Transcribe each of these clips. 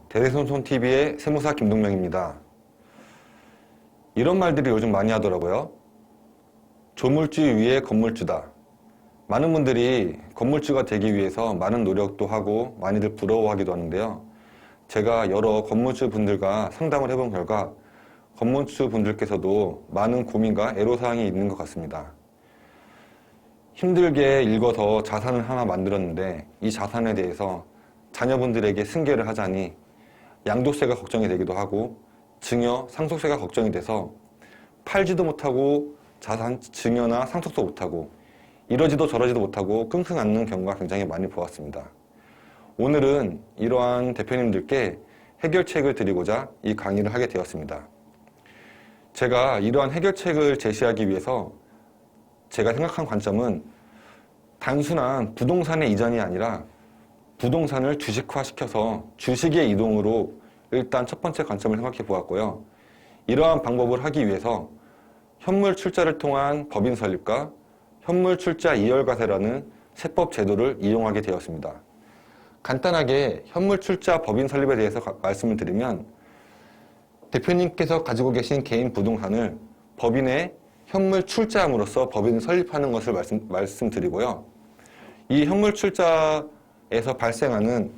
대대손손TV의 세무사 김동명입니다. 이런 말들이 요즘 많이 하더라고요. 조물주 위에 건물주다. 많은 분들이 건물주가 되기 위해서 많은 노력도 하고 많이들 부러워하기도 하는데요. 제가 여러 건물주 분들과 상담을 해본 결과 건물주 분들께서도 많은 고민과 애로사항이 있는 것 같습니다. 힘들게 읽어서 자산을 하나 만들었는데 이 자산에 대해서 자녀분들에게 승계를 하자니 양도세가 걱정이 되기도 하고 증여, 상속세가 걱정이 돼서 팔지도 못하고 자산 증여나 상속도 못하고 이러지도 저러지도 못하고 끙끙 앓는 경우가 굉장히 많이 보았습니다. 오늘은 이러한 대표님들께 해결책을 드리고자 이 강의를 하게 되었습니다. 제가 이러한 해결책을 제시하기 위해서 제가 생각한 관점은 단순한 부동산의 이전이 아니라 부동산을 주식화시켜서 주식의 이동으로 일단 첫 번째 관점을 생각해 보았고요. 이러한 방법을 하기 위해서 현물 출자를 통한 법인 설립과 현물 출자 이월과세라는 세법 제도를 이용하게 되었습니다. 간단하게 현물 출자 법인 설립에 대해서 말씀을 드리면 대표님께서 가지고 계신 개인 부동산을 법인에 현물 출자함으로써 법인을 설립하는 것을 말씀드리고요. 이 현물 출자에서 발생하는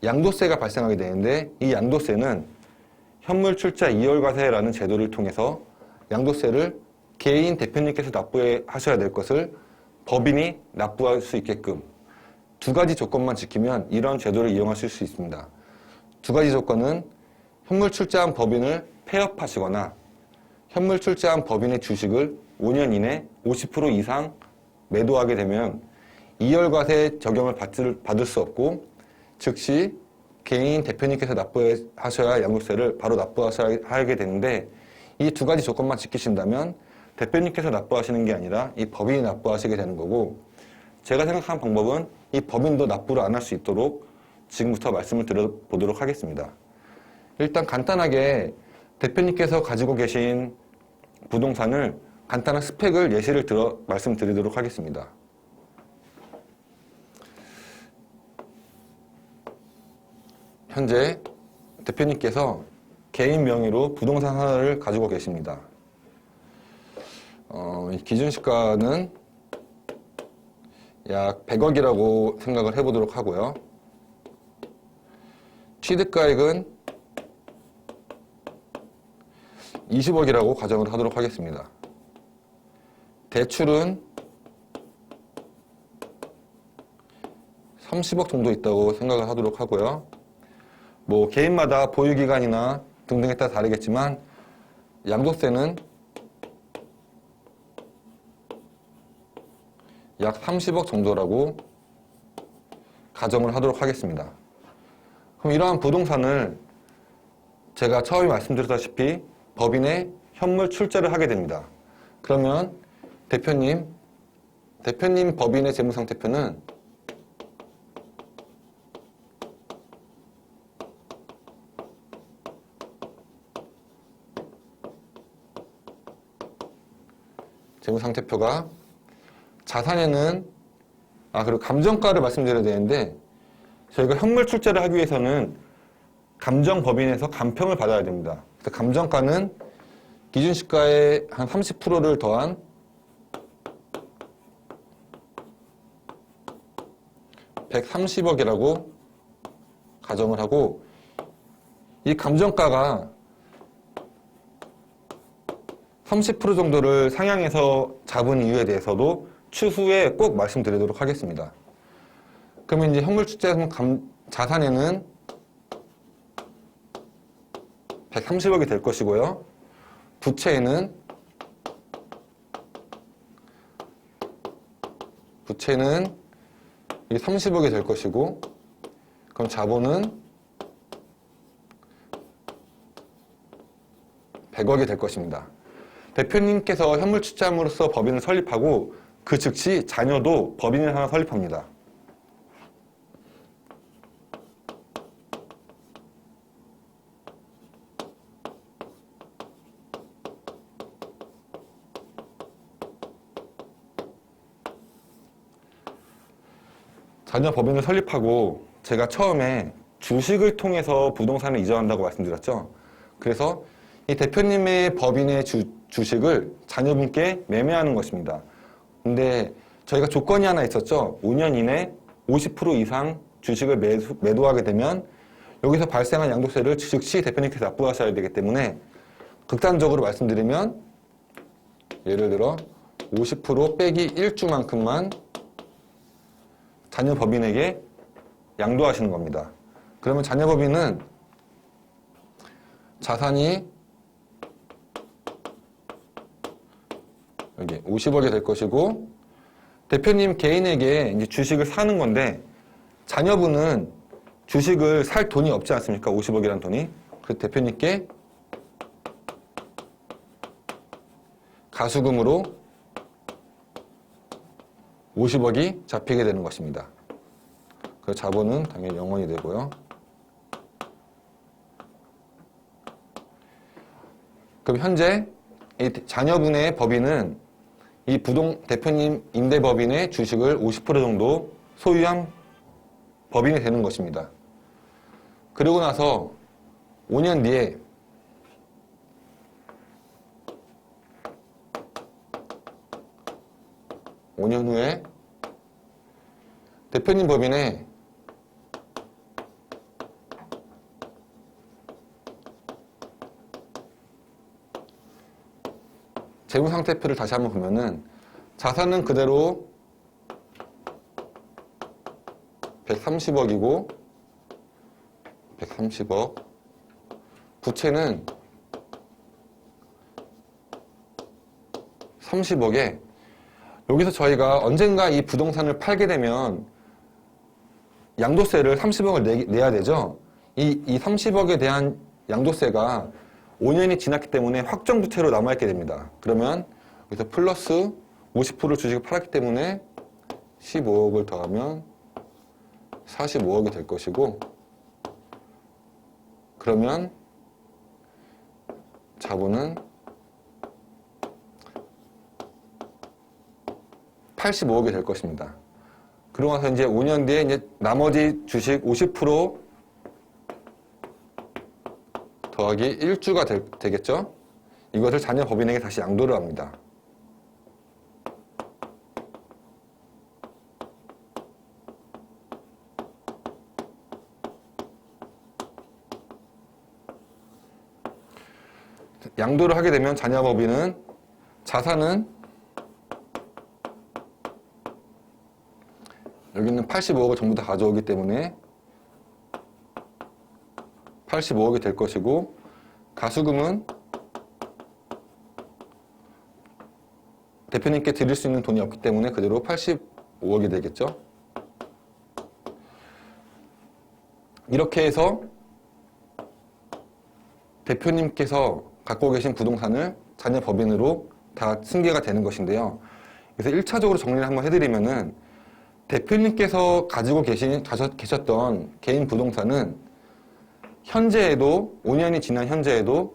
양도세가 발생하게 되는데 이 양도세는 현물 출자 이월과세라는 제도를 통해서 양도세를 개인 대표님께서 납부하셔야 될 것을 법인이 납부할 수 있게끔 두 가지 조건만 지키면 이런 제도를 이용하실 수 있습니다. 두 가지 조건은 현물 출자한 법인을 폐업하시거나 현물 출자한 법인의 주식을 5년 이내 50% 이상 매도하게 되면 이월과세 적용을 받을 수 없고 즉시 개인 대표님께서 납부하셔야 양도세를 바로 납부하셔야 하게 되는데 이 두 가지 조건만 지키신다면 대표님께서 납부하시는 게 아니라 이 법인이 납부하시게 되는 거고 제가 생각한 방법은 이 법인도 납부를 안 할 수 있도록 지금부터 말씀을 드려보도록 하겠습니다. 일단 간단하게 대표님께서 가지고 계신 부동산을 간단한 스펙을 예시를 들어 말씀드리도록 하겠습니다. 현재 대표님께서 개인 명의로 부동산 하나를 가지고 계십니다. 기준시가는 약 100억이라고 생각을 해보도록 하고요. 취득가액은 20억이라고 가정을 하도록 하겠습니다. 대출은 30억 정도 있다고 생각을 하도록 하고요. 뭐 개인마다 보유기간이나 등등에 따라 다르겠지만 양도세는 약 30억 정도라고 가정을 하도록 하겠습니다. 그럼 이러한 부동산을 제가 처음에 말씀드렸다시피 법인에 현물 출자를 하게 됩니다. 그러면 대표님 법인의 재무상태표는 재무상태표가 자산에는 그리고 감정가를 말씀드려야 되는데 저희가 현물 출자를 하기 위해서는 감정법인에서 감평을 받아야 됩니다. 그래서 감정가는 기준시가의 한 30%를 더한 130억이라고 가정을 하고 이 감정가가 30% 정도를 상향해서 잡은 이유에 대해서도 추후에 꼭 말씀드리도록 하겠습니다. 그러면 이제 현물 출자에서 자산에는 130억이 될 것이고요. 부채는 이 30억이 될 것이고 그럼 자본은 100억이 될 것입니다. 대표님께서 현물 출자함으로써 법인을 설립하고 그 즉시 자녀도 법인을 하나 설립합니다. 자녀 법인을 설립하고 제가 처음에 주식을 통해서 부동산을 이전한다고 말씀드렸죠. 그래서 이 대표님의 법인의 주식을 자녀분께 매매하는 것입니다. 근데 저희가 조건이 하나 있었죠. 5년 이내 50% 이상 주식을 매도하게 되면 여기서 발생한 양도세를 즉시 대표님께서 납부하셔야 되기 때문에 극단적으로 말씀드리면 예를 들어 50% 빼기 1주만큼만 자녀 법인에게 양도하시는 겁니다. 그러면 자녀 법인은 자산이 여기 50억이 될 것이고 대표님 개인에게 이제 주식을 사는 건데 자녀분은 주식을 살 돈이 없지 않습니까? 50억이라는 돈이. 그래서 대표님께 가수금으로 50억이 잡히게 되는 것입니다. 그 자본은 당연히 0원이 되고요. 그럼 현재 이 자녀분의 법인은 이 대표님 임대법인의 주식을 50% 정도 소유한 법인이 되는 것입니다. 그리고 나서 5년 뒤에 후에 대표님 법인에 재무상태표를 다시 한번 보면은 자산은 그대로 130억이고 130억 부채는 30억에 여기서 저희가 언젠가 이 부동산을 팔게 되면 양도세를 30억을 내야 되죠. 이 30억에 대한 양도세가 5년이 지났기 때문에 확정부채로 남아있게 됩니다. 그러면 여기서 플러스 50% 주식을 팔았기 때문에 15억을 더하면 45억이 될 것이고 그러면 자본은 85억이 될 것입니다. 그러고 나서 이제 5년 뒤에 이제 나머지 주식 50% 더하기 1주가 되겠죠? 이것을 자녀 법인에게 다시 양도를 합니다. 양도를 하게 되면 자녀 법인은 자산은 여기는 85억을 전부 다 가져오기 때문에 85억이 될 것이고 가수금은 대표님께 드릴 수 있는 돈이 없기 때문에 그대로 85억이 되겠죠. 이렇게 해서 대표님께서 갖고 계신 부동산을 자녀 법인으로 다 승계가 되는 것인데요. 그래서 1차적으로 정리를 한번 해드리면은 대표님께서 가지고 계셨던 개인 부동산은 현재에도 5년이 지난 현재에도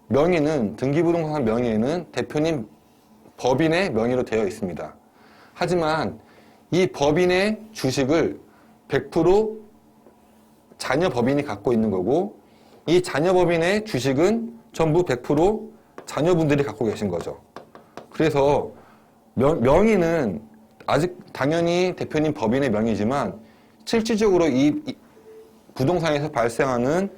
명의는 등기부동산 명의에는 대표님 법인의 명의로 되어 있습니다. 하지만 이 법인의 주식을 100% 자녀 법인이 갖고 있는 거고 이 자녀 법인의 주식은 전부 100% 자녀분들이 갖고 계신 거죠. 그래서 명의는 아직 당연히 대표님 법인의 명의지만 실질적으로 이 부동산에서 발생하는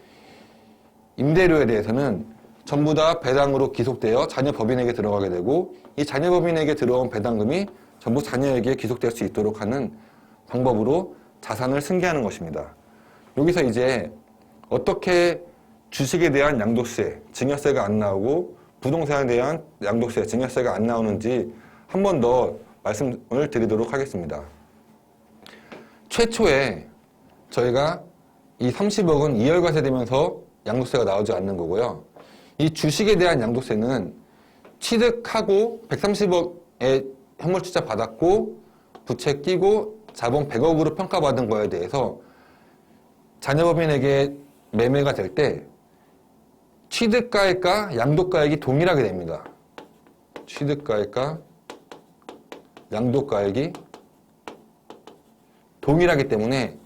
임대료에 대해서는 전부 다 배당으로 기속되어 자녀 법인에게 들어가게 되고 이 자녀 법인에게 들어온 배당금이 전부 자녀에게 기속될 수 있도록 하는 방법으로 자산을 승계하는 것입니다. 여기서 이제 어떻게 주식에 대한 양도세, 증여세가 안 나오고 부동산에 대한 양도세, 증여세가 안 나오는지 한 번 더 말씀을 드리도록 하겠습니다. 최초에 저희가 이 30억은 2월과세 되면서 양도세가 나오지 않는 거고요. 이 주식에 대한 양도세는 취득하고 130억의 현물투자 받았고 부채 끼고 자본 100억으로 평가받은 거에 대해서 자녀법인에게 매매가 될 때 취득가액과 양도가액이 동일하게 됩니다. 취득가액과 양도가액이 동일하기 때문에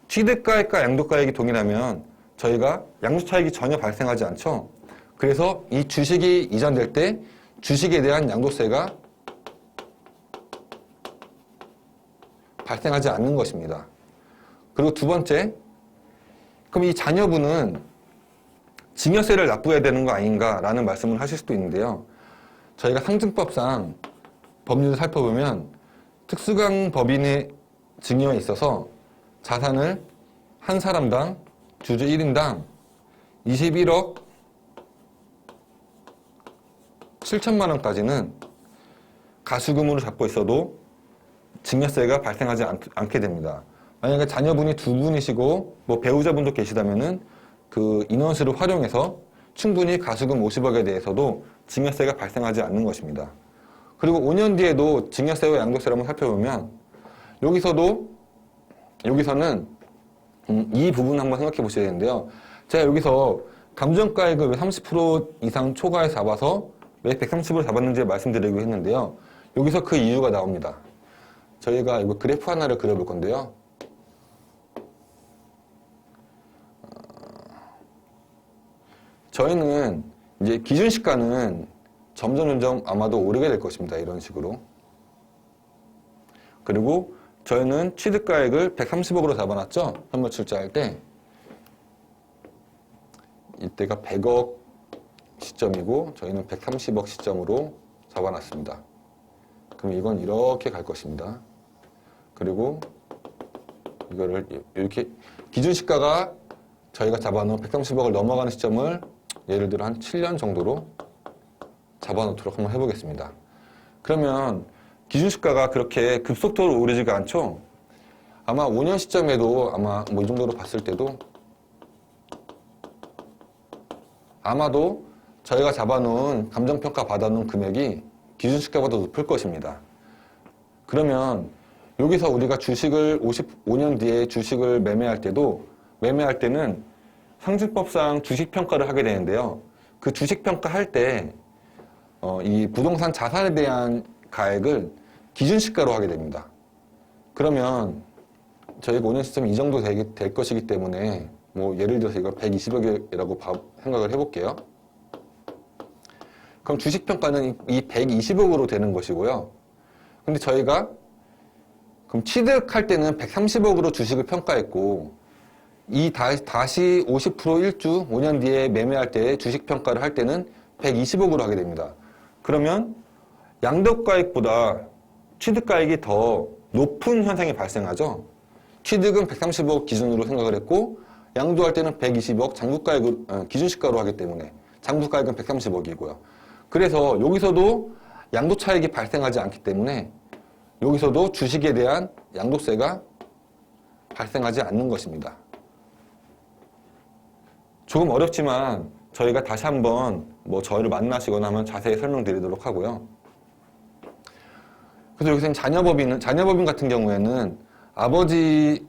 취득가액과 양도가액이 동일하면 저희가 양도차익이 전혀 발생하지 않죠. 그래서 이 주식이 이전될 때 주식에 대한 양도세가 발생하지 않는 것입니다. 그리고 두 번째, 그럼 이 자녀분은 증여세를 납부해야 되는 거 아닌가라는 말씀을 하실 수도 있는데요. 저희가 상증법상 법률을 살펴보면 특수강 법인의 증여에 있어서 자산을 한 사람당 주주 1인당 21억 7천만 원까지는 가수금으로 잡고 있어도 증여세가 발생하지 않게 됩니다. 만약에 자녀분이 두 분이시고 뭐 배우자분도 계시다면은 그 인원수를 활용해서 충분히 가수금 50억에 대해서도 증여세가 발생하지 않는 것입니다. 그리고 5년 뒤에도 증여세와 양도세를 한번 살펴보면 여기서는 이 부분 한번 생각해 보셔야 되는데요. 제가 여기서 감정가액을 왜 30% 이상 초과해 잡아서 왜 130을 잡았는지 말씀드리기로 했는데요. 여기서 그 이유가 나옵니다. 저희가 이거 그래프 하나를 그려볼 건데요. 저희는 이제 기준시가는 점점 아마도 오르게 될 것입니다. 이런 식으로. 그리고 저희는 취득가액을 130억으로 잡아놨죠? 현물 출자할 때. 이때가 100억 시점이고 저희는 130억 시점으로 잡아놨습니다. 그럼 이건 이렇게 갈 것입니다. 그리고 이거를 이렇게 기준시가가 저희가 잡아놓은 130억을 넘어가는 시점을 예를 들어 한 7년 정도로 잡아놓도록 한번 해보겠습니다. 그러면 기준시가가 그렇게 급속도로 오르지가 않죠? 아마 5년 시점에도 아마 뭐 이 정도로 봤을 때도 아마도 저희가 잡아놓은 감정평가 받아놓은 금액이 기준시가보다 높을 것입니다. 그러면 여기서 우리가 주식을 55년 뒤에 주식을 매매할 때는 상증법상 주식평가를 하게 되는데요. 그 주식평가할 때 이 부동산 자산에 대한 가액을 기준시가로 하게 됩니다. 그러면 저희가 5년 시점이 이 정도 될 것이기 때문에 뭐 예를 들어서 이거 120억이라고 생각을 해볼게요. 그럼 주식평가는 이 120억으로 되는 것이고요. 근데 저희가 그럼 취득할 때는 130억으로 주식을 평가했고 이 다시 50% 1주 5년 뒤에 매매할 때 주식평가를 할 때는 120억으로 하게 됩니다. 그러면 양도가액보다 취득가액이 더 높은 현상이 발생하죠. 취득은 130억 기준으로 생각을 했고 양도할 때는 120억 장부가액을 기준시가로 하기 때문에 장부가액은 130억이고요. 그래서 여기서도 양도차익이 발생하지 않기 때문에 여기서도 주식에 대한 양도세가 발생하지 않는 것입니다. 조금 어렵지만 저희가 다시 한번 뭐 저희를 만나시거나 하면 자세히 설명드리도록 하고요. 그래서 여기서 자녀법인 같은 경우에는 아버지가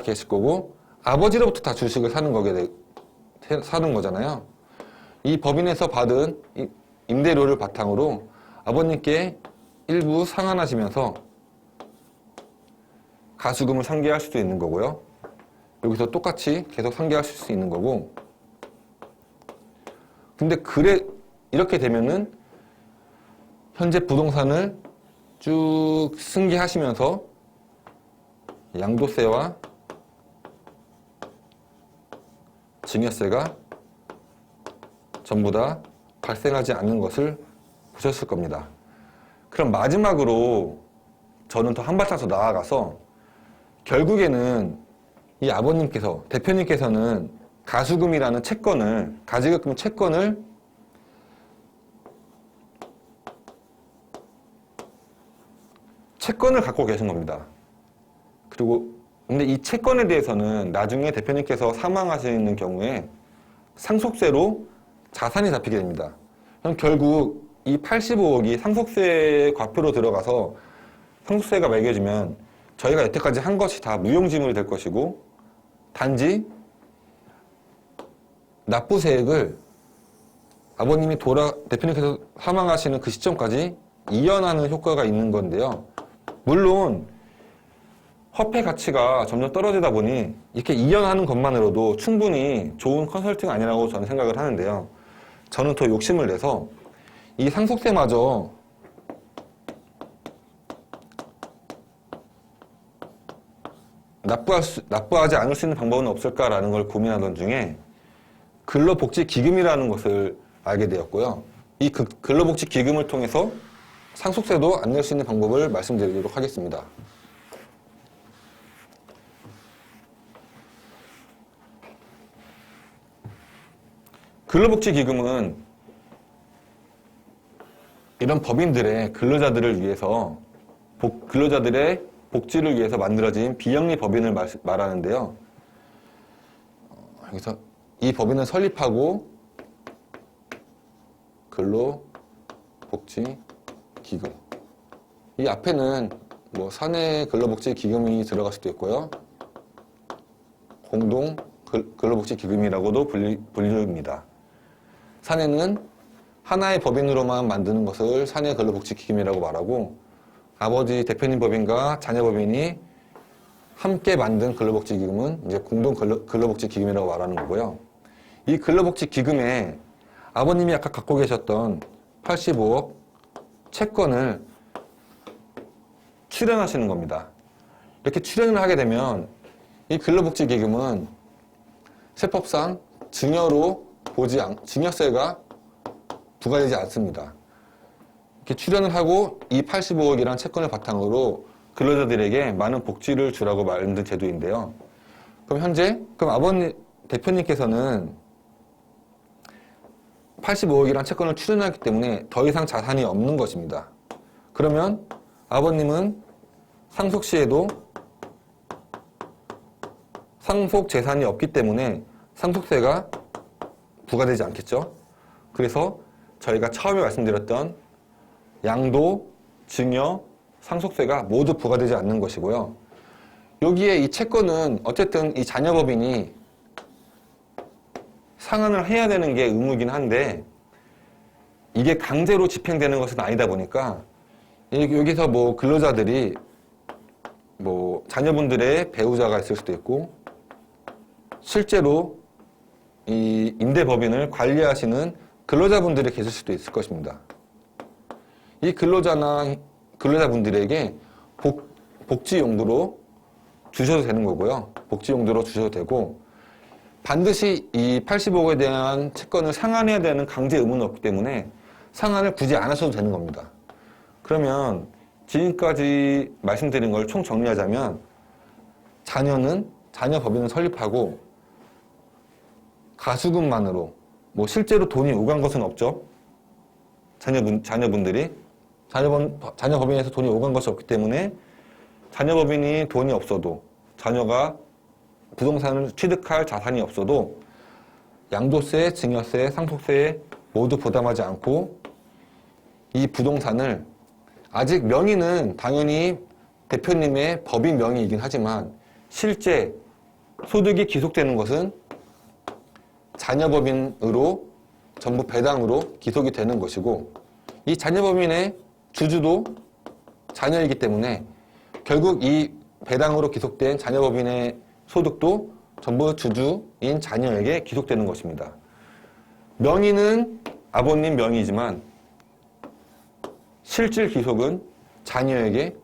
계실 거고 아버지로부터 다 주식을 사는 거잖아요. 이 법인에서 받은 임대료를 바탕으로 아버님께 일부 상환하시면서 가수금을 상계할 수도 있는 거고요. 여기서 똑같이 계속 상계하실 수 있는 거고. 근데 이렇게 되면은 현재 부동산을 쭉 승계하시면서 양도세와 증여세가 전부 다 발생하지 않는 것을 보셨을 겁니다. 그럼 마지막으로 저는 더 한 발짝 더 나아가서 결국에는 이 아버님께서, 대표님께서는 가수금이라는 가지급금 채권을 갖고 계신 겁니다. 근데 이 채권에 대해서는 나중에 대표님께서 사망하시는 경우에 상속세로 자산이 잡히게 됩니다. 그럼 결국 이 85억이 상속세 과표로 들어가서 상속세가 매겨지면 저희가 여태까지 한 것이 다 무용지물이 될 것이고 단지 납부세액을 아버님이 대표님께서 사망하시는 그 시점까지 이연하는 효과가 있는 건데요. 물론 화폐 가치가 점점 떨어지다 보니 이렇게 이연하는 것만으로도 충분히 좋은 컨설팅 아니라고 저는 생각을 하는데요. 저는 더 욕심을 내서 이 상속세마저 납부하지 않을 수 있는 방법은 없을까라는 걸 고민하던 중에 근로복지기금이라는 것을 알게 되었고요. 이 근로복지기금을 통해서 상속세도 안 낼 수 있는 방법을 말씀드리도록 하겠습니다. 근로복지기금은 이런 법인들의 근로자들을 위해서 근로자들의 복지를 위해서 만들어진 비영리 법인을 말하는데요. 여기서 이 법인을 설립하고 근로복지기금, 이 앞에는 뭐 사내 근로복지기금이 들어갈 수도 있고요. 공동 근로복지기금이라고도 불립니다. 사내는 하나의 법인으로만 만드는 것을 사내 근로복지기금이라고 말하고, 아버지 대표님 법인과 자녀 법인이 함께 만든 근로복지기금은 이제 공동 근로복지기금이라고 말하는 거고요. 이 근로복지기금에 아버님이 아까 갖고 계셨던 85억 채권을 출연하시는 겁니다. 이렇게 출연을 하게 되면 이 근로복지기금은 세법상 증여세가 부과되지 않습니다. 이렇게 출연을 하고 이 85억이라는 채권을 바탕으로 근로자들에게 많은 복지를 주라고 만든 제도인데요. 그럼 아버님 대표님께서는 85억이라는 채권을 출연하기 때문에 더 이상 자산이 없는 것입니다. 그러면 아버님은 상속 시에도 상속 재산이 없기 때문에 상속세가 부과되지 않겠죠. 그래서 저희가 처음에 말씀드렸던 양도, 증여, 상속세가 모두 부과되지 않는 것이고요. 여기에 이 채권은 어쨌든 이 자녀법인이 상환을 해야 되는 게 의무이긴 한데, 이게 강제로 집행되는 것은 아니다 보니까 여기서 뭐 근로자들이 뭐 자녀분들의 배우자가 있을 수도 있고, 실제로 이 임대법인을 관리하시는 근로자분들이 계실 수도 있을 것입니다. 이 근로자분들에게 복지용도로 주셔도 되는 거고요. 복지용도로 주셔도 되고, 반드시 이 85억에 대한 채권을 상환해야 되는 강제 의무는 없기 때문에 상환을 굳이 안 하셔도 되는 겁니다. 그러면 지금까지 말씀드린 걸 총 정리하자면, 자녀 법인을 설립하고 가수금만으로, 뭐 실제로 돈이 오간 것은 없죠. 자녀분들이 자녀 법인에서 돈이 오간 것이 없기 때문에 자녀 법인이 돈이 없어도, 자녀가 부동산을 취득할 자산이 없어도 양도세, 증여세, 상속세 모두 부담하지 않고 이 부동산을, 아직 명의는 당연히 대표님의 법인 명의이긴 하지만 실제 소득이 기속되는 것은 자녀법인으로 전부 배당으로 기속이 되는 것이고, 이 자녀법인의 주주도 자녀이기 때문에 결국 이 배당으로 기속된 자녀법인의 소득도 전부 주주인 자녀에게 기속되는 것입니다. 명의는 아버님 명의지만 실질 기속은 자녀에게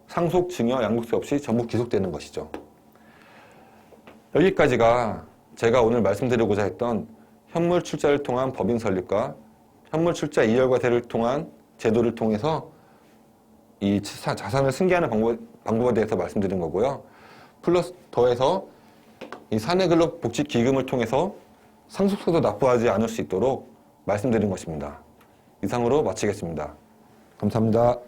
상속, 증여, 양도세 없이 전부 기속되는 것이죠. 여기까지가 제가 오늘 말씀드리고자 했던 현물 출자를 통한 법인 설립과 현물 출자 이율 과세를 통한 제도를 통해서 이 자산을 승계하는 방법에 대해서 말씀드린 거고요. 플러스 더해서 이 사내근로복지기금을 통해서 상속세도 납부하지 않을 수 있도록 말씀드린 것입니다. 이상으로 마치겠습니다. 감사합니다.